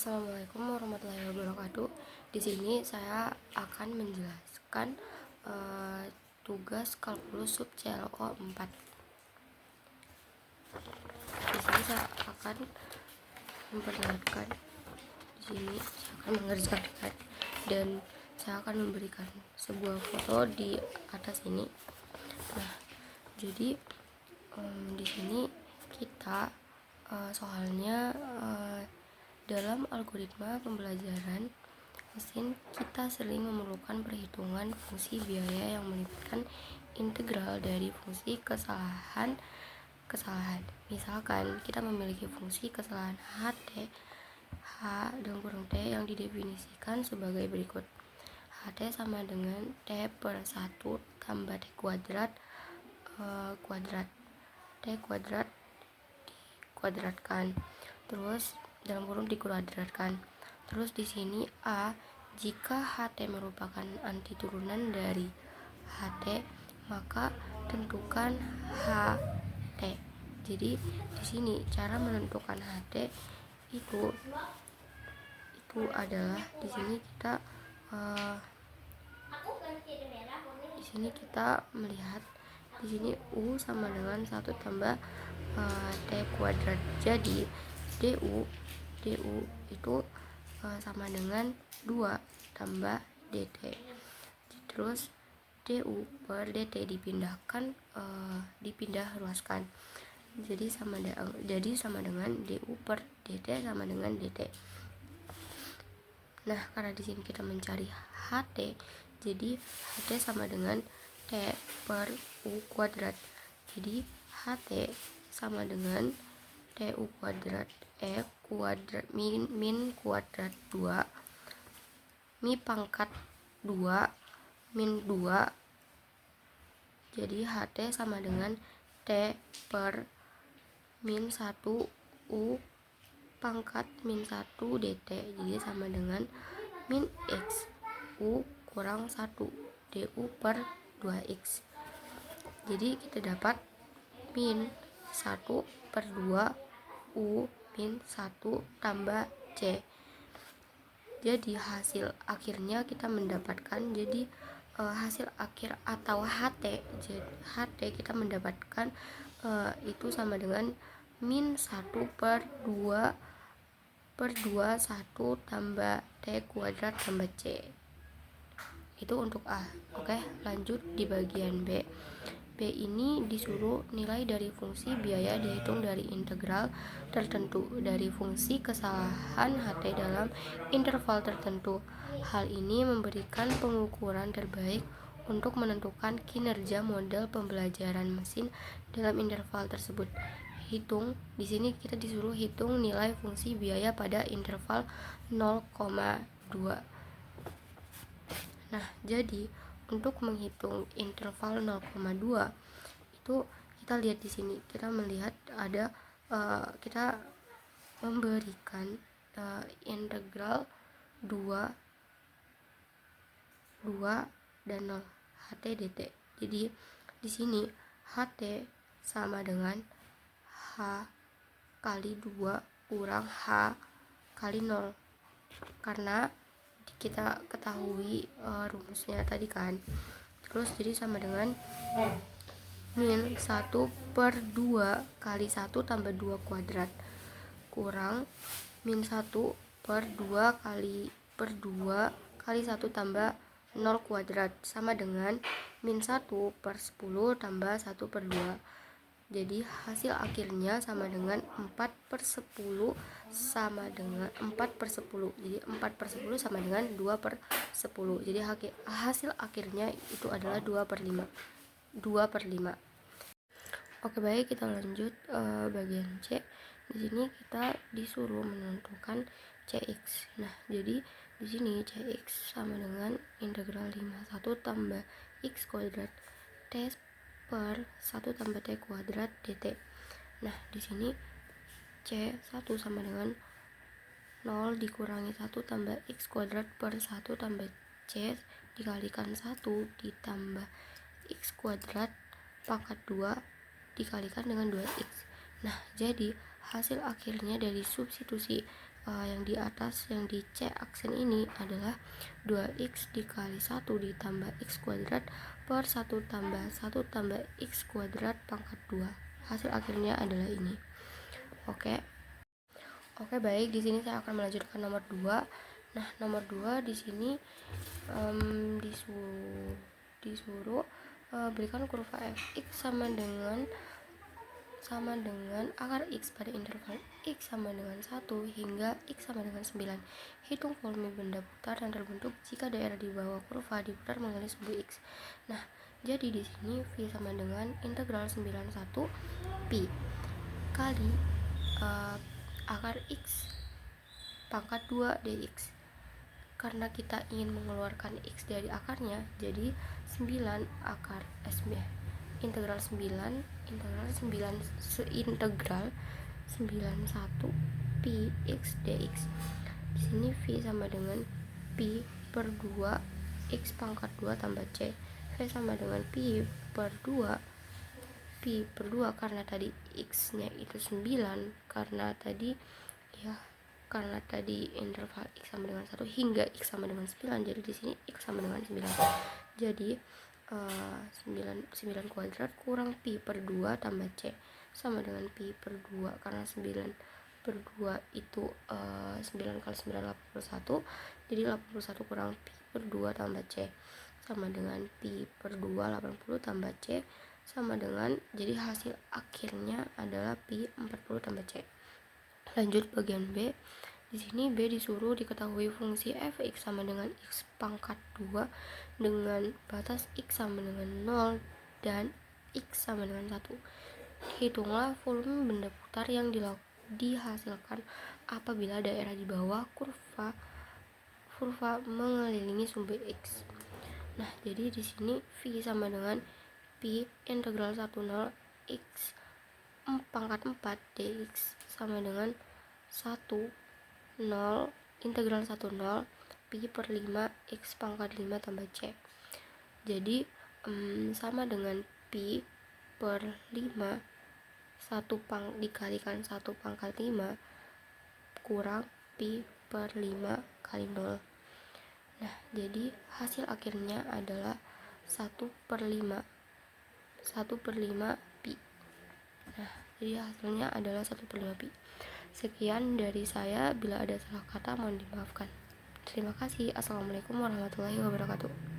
Assalamualaikum warahmatullahi wabarakatuh. Di sini saya akan menjelaskan tugas kalkulus sub CLO 4. Di sini saya akan memperlihatkan, di sini saya akan mengerjakan dan saya akan memberikan sebuah foto di atas ini. Nah, jadi di sini kita soalnya dalam algoritma pembelajaran mesin kita sering memerlukan perhitungan fungsi biaya yang melibatkan integral dari fungsi kesalahan. Misalkan kita memiliki fungsi kesalahan HT T yang didefinisikan sebagai berikut. HT sama dengan T per 1 tambah T kuadrat T kuadrat dikuadratkan, terus dalam kurung dikuadratkan. Terus di sini A, jika HT merupakan anti turunan dari HT, maka tentukan HT. Jadi di sini cara menentukan HT itu adalah di sini kita melihat di sini U sama dengan 1 tambah T kuadrat. Jadi DU itu sama dengan 2 tambah DT. Terus DU per DT dipindah ruaskan. Jadi sama dengan DU per DT sama dengan DT. Nah, karena di sini kita mencari HT, jadi HT sama dengan T per U kuadrat. Jadi HT sama dengan TU kuadrat kuadrat min kuadrat 2 mi pangkat 2 min 2. Jadi HT sama dengan T per min 1 U pangkat min 1 DT. Jadi sama dengan min X U kurang 1 DU per 2X. Jadi kita dapat min 1 per 2 U min 1 tambah C. Jadi hasil akhirnya kita mendapatkan, jadi hasil akhir atau HT kita mendapatkan itu sama dengan min 1 per 2 1 tambah T kuadrat tambah C. Itu untuk A. Oke, lanjut di bagian B. B ini disuruh nilai dari fungsi biaya dihitung dari integral tertentu dari fungsi kesalahan HT dalam interval tertentu. Hal ini memberikan pengukuran terbaik untuk menentukan kinerja model pembelajaran mesin dalam interval tersebut. Di sini kita disuruh hitung nilai fungsi biaya pada interval 0,2. Nah, jadi untuk menghitung interval 0,2 itu kita lihat di sini, kita melihat ada kita memberikan integral 2 dan 0 HT dt. Jadi di sini HT sama dengan H kali 2 kurang H kali 0, karena kita ketahui rumusnya tadi kan. Terus jadi sama dengan min 1 per 2 kali 1 tambah 2 kuadrat kurang min 1 per 2 kali 1 tambah 0 kuadrat sama dengan min 1 per 10 tambah 1 per 2. Jadi hasil akhirnya sama dengan 4 per 10 sama dengan 4 per 10. Jadi 4 per 10 sama dengan 2 per 10. Jadi hasil akhirnya itu adalah 2 per 5. Oke, baik, kita lanjut bagian C. Di sini kita disuruh menentukan CX. Nah, jadi di sini CX sama dengan integral 51 tambah X kuadrat T per 1 tambah T kuadrat dt. Nah, di sini C1 sama dengan 0 dikurangi 1 tambah X kuadrat per 1 tambah C dikalikan 1 ditambah X kuadrat pangkat 2 dikalikan dengan 2X. Nah, jadi hasil akhirnya dari substitusi yang di atas, yang di C aksen ini adalah 2x dikali 1 ditambah x kuadrat per 1 tambah 1 tambah x kuadrat pangkat 2. Hasil akhirnya adalah ini. Oke, baik, di sini saya akan melanjutkan nomor 2. Nah, nomor 2 di sini disuruh berikan kurva fx sama dengan akar x pada interval x sama dengan 1 hingga x sama dengan 9. Hitung volume benda putar yang terbentuk jika daerah di bawah kurva diputar mengelilingi sumbu x. Nah, jadi di sini V sama dengan integral 91 pi kali akar x pangkat 2 dx. Karena kita ingin mengeluarkan x dari akarnya, jadi 9 akar integral 91 pi x dx. Di sini V sama dengan pi per 2 x pangkat 2 tambah c. V sama dengan pi per 2 karena tadi x nya itu 9, karena tadi interval x sama dengan 1 hingga x sama dengan 9, jadi di sini x sama dengan 9. Jadi 9 kuadrat kurang pi per 2 tambah c sama dengan pi per 2, karena 9 per 2 itu 9 kali 9 81, jadi 81 kurang pi per 2 tambah c sama dengan pi per 2 80 tambah c sama dengan, jadi hasil akhirnya adalah pi 40 tambah c. Lanjut bagian B. Di sini B disuruh diketahui fungsi fx sama dengan x pangkat 2 dengan batas x sama dengan 0 dan x sama dengan 1. Hitunglah volume benda putar yang dihasilkan apabila daerah di bawah kurva mengelilingi sumbu x. Nah, jadi di sini V sama dengan pi integral 10 x pangkat 4 dx sama dengan 10 integral 10 pi per 5 x pangkat 5 tambah c. Jadi sama dengan pi per 5 dikalikan 1 pangkat 5 kurang pi per 5 kali 0. Nah, jadi hasil akhirnya adalah 1 per 5 pi. Nah, jadi hasilnya adalah 1 per 5 pi. Sekian dari saya, bila ada salah kata mohon dimaafkan. Terima kasih. Assalamualaikum warahmatullahi wabarakatuh.